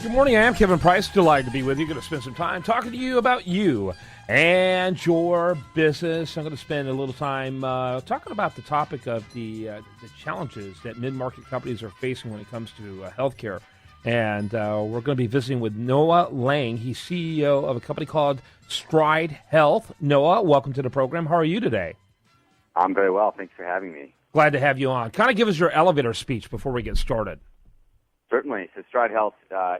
Good morning, I am Kevin Price. Delighted to be with you. Going to spend some time talking to you about you and your business. I'm going to spend a little time talking about the topic of the challenges that mid-market companies are facing when it comes to healthcare. And we're going to be visiting with Noah Lang. He's CEO of a company called Stride Health. Noah, welcome to the program. How are you today? I'm very well. Thanks for having me. Glad to have you on. Kind of give us your elevator speech before we get started. Certainly. So Stride Health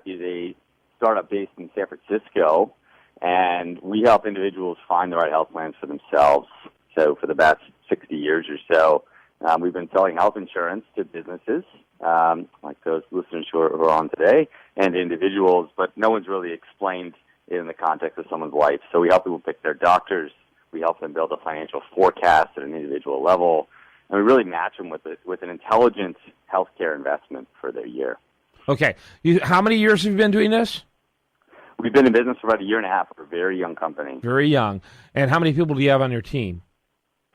is a startup based in San Francisco, and we help individuals find the right health plans for themselves. So for the past 60 years or so, we've been selling health insurance to businesses, like those listeners who are on today, and individuals, but no one's really explained it in the context of someone's life. So we help people pick their doctors. We help them build a financial forecast at an individual level, and we really match them with an intelligent healthcare investment for their year. Okay. How many years have you been doing this? We've been in business for about a year and a half. We're a very young company. Very young. And how many people do you have on your team?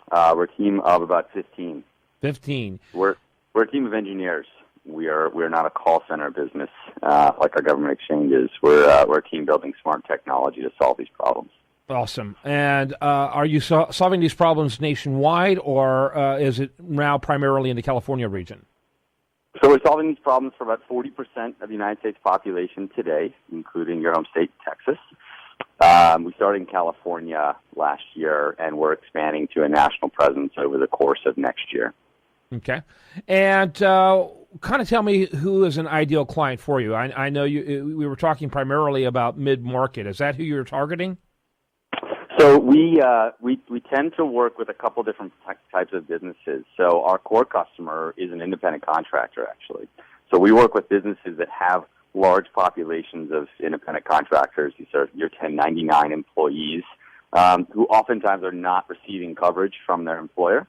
We're a team of about 15. 15. We're a team of engineers. We're not a call center business like our government exchanges. We're a team building smart technology to solve these problems. Awesome. And are you solving these problems nationwide, or is it now primarily in the California region? So we're solving these problems for about 40% of the United States population today, including your home state, Texas. We started in California last year, and we're expanding to a national presence over the course of next year. Okay. And kind of tell me who is an ideal client for you. I know we were talking primarily about mid-market. Is that who you're targeting? So we tend to work with a couple different types of businesses. So our core customer is an independent contractor, actually. So we work with businesses that have large populations of independent contractors. These are your 1099 employees who oftentimes are not receiving coverage from their employer.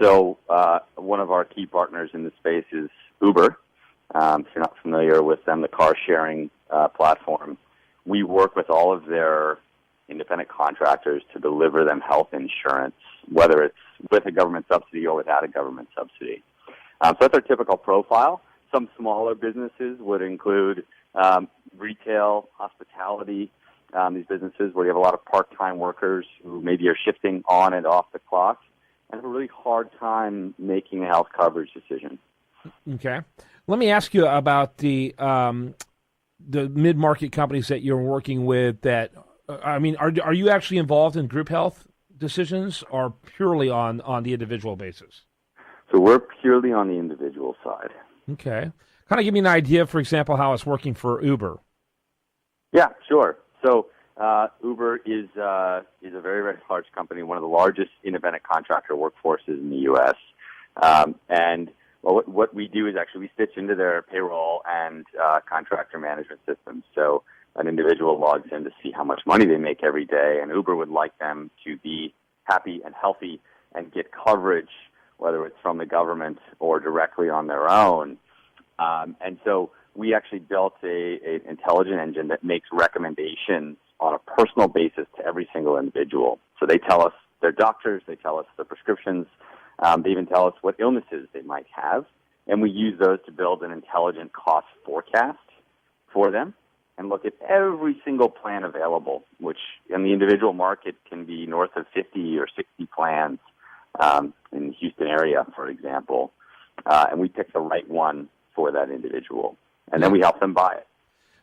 So one of our key partners in this space is Uber. If you're not familiar with them, the car-sharing platform, we work with all of their independent contractors to deliver them health insurance, whether it's with a government subsidy or without a government subsidy. So that's our typical profile. Some smaller businesses would include retail, hospitality, these businesses where you have a lot of part-time workers who maybe are shifting on and off the clock and have a really hard time making a health coverage decision. Okay. Let me ask you about the mid-market companies that you're working with that are you actually involved in group health decisions or purely on the individual basis? So we're purely on the individual side. Okay. Kind of give me an idea, for example, how it's working for Uber. Yeah, sure. So Uber is a very, very large company, one of the largest independent contractor workforces in the U.S. And what we do is actually we stitch into their payroll and contractor management systems. So an individual logs in to see how much money they make every day, and Uber would like them to be happy and healthy and get coverage, whether it's from the government or directly on their own. And so we actually built an intelligent engine that makes recommendations on a personal basis to every single individual. So they tell us their doctors, they tell us their prescriptions, they even tell us what illnesses they might have, and we use those to build an intelligent cost forecast for them and look at every single plan available, which in the individual market can be north of 50 or 60 plans in the Houston area, for example. And we pick the right one for that individual, and then we help them buy it.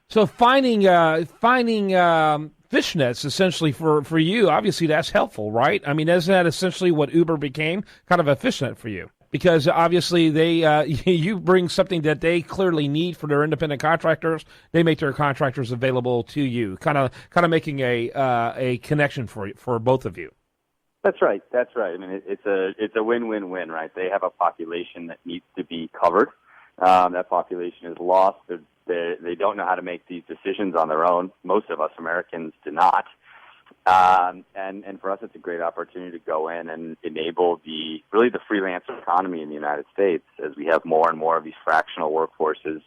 So finding fishnets essentially for you, obviously that's helpful, right? I mean, isn't that essentially what Uber became, kind of a fishnet for you? Because obviously you bring something that they clearly need for their independent contractors. They make their contractors available to you, kind of making a connection for both of you. That's right. I mean, it's a win-win-win, right? They have a population that needs to be covered. That population is lost. They don't know how to make these decisions on their own. Most of us Americans do not. And for us, it's a great opportunity to go in and enable the freelancer economy in the United States as we have more and more of these fractional workforces.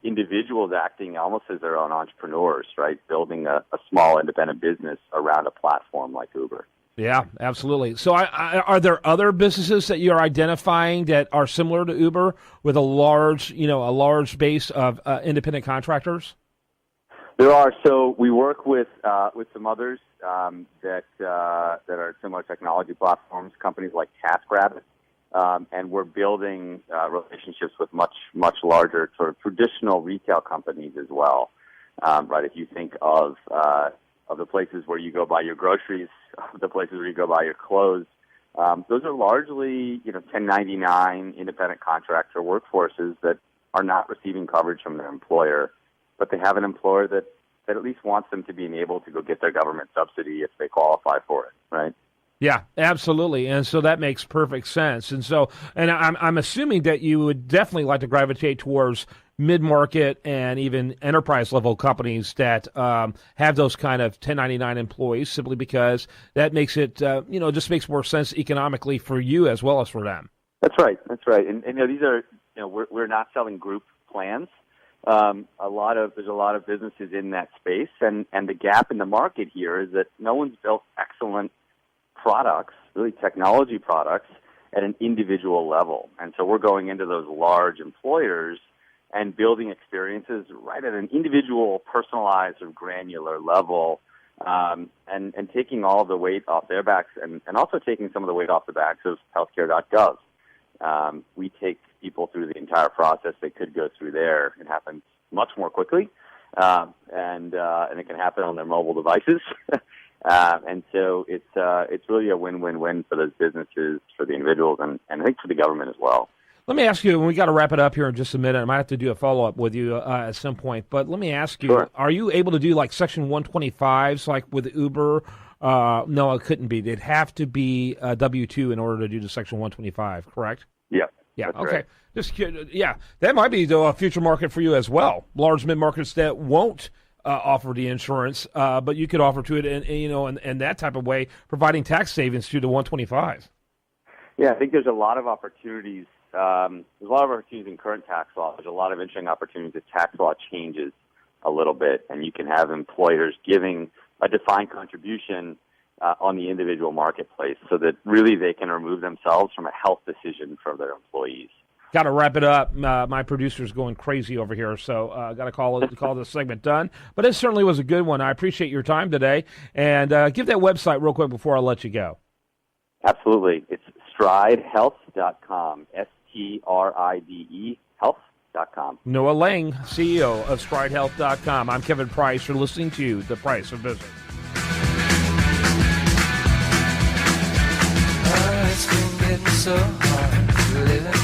Individuals acting almost as their own entrepreneurs, right? Building a small independent business around a platform like Uber. Yeah, absolutely. So are there other businesses that you're identifying that are similar to Uber with a large base of independent contractors? There are. So we work with some others that are similar technology platforms, companies like TaskRabbit, and we're building relationships with much larger sort of traditional retail companies as well. Right? If you think of the places where you go buy your groceries, the places where you go buy your clothes, those are largely 1099 independent contractor workforces that are not receiving coverage from their employer, but they have an employer that at least wants them to be able to go get their government subsidy if they qualify for it, right? Yeah, absolutely. And so that makes perfect sense. And so, and I'm assuming that you would definitely like to gravitate towards mid-market and even enterprise-level companies that have those kind of 1099 employees, simply because that makes it, just makes more sense economically for you as well as for them. That's right. That's right. And these are, we're not selling group plans. There's a lot of businesses in that space, and the gap in the market here is that no one's built excellent products, really technology products, at an individual level. And so we're going into those large employers and building experiences right at an individual, personalized, or granular level, and taking all the weight off their backs, and also taking some of the weight off the backs of healthcare.gov. We take people through the entire process they could go through there. It happens much more quickly, and it can happen on their mobile devices. And so it's really a win-win-win for those businesses, for the individuals, and I think for the government as well. Let me ask you, and we got to wrap it up here in just a minute. I might have to do a follow-up with you at some point, but let me ask you, Sure. Are you able to do like Section 125s like with Uber? No, it couldn't be. They'd have to be W-2 in order to do the Section 125, correct? Yeah. Yeah, That's okay. right. Just that might be a future market for you as well. Large mid-markets that won't offer the insurance, but you could offer to it in that type of way, providing tax savings to the 125s. Yeah, I think there's a lot of opportunities. There's a lot of opportunities in current tax law. There's a lot of interesting opportunities if tax law changes a little bit, and you can have employers giving a defined contribution on the individual marketplace so that really they can remove themselves from a health decision for their employees. Got to wrap it up. My producer's going crazy over here, so got to call this segment done. But it certainly was a good one. I appreciate your time today. And give that website real quick before I let you go. Absolutely. It's stridehealth.com, STRIDE health.com. Noah Lang, CEO of stridehealth.com. I'm Kevin Price. You're listening to The Price of Business. It's been getting so hard to live in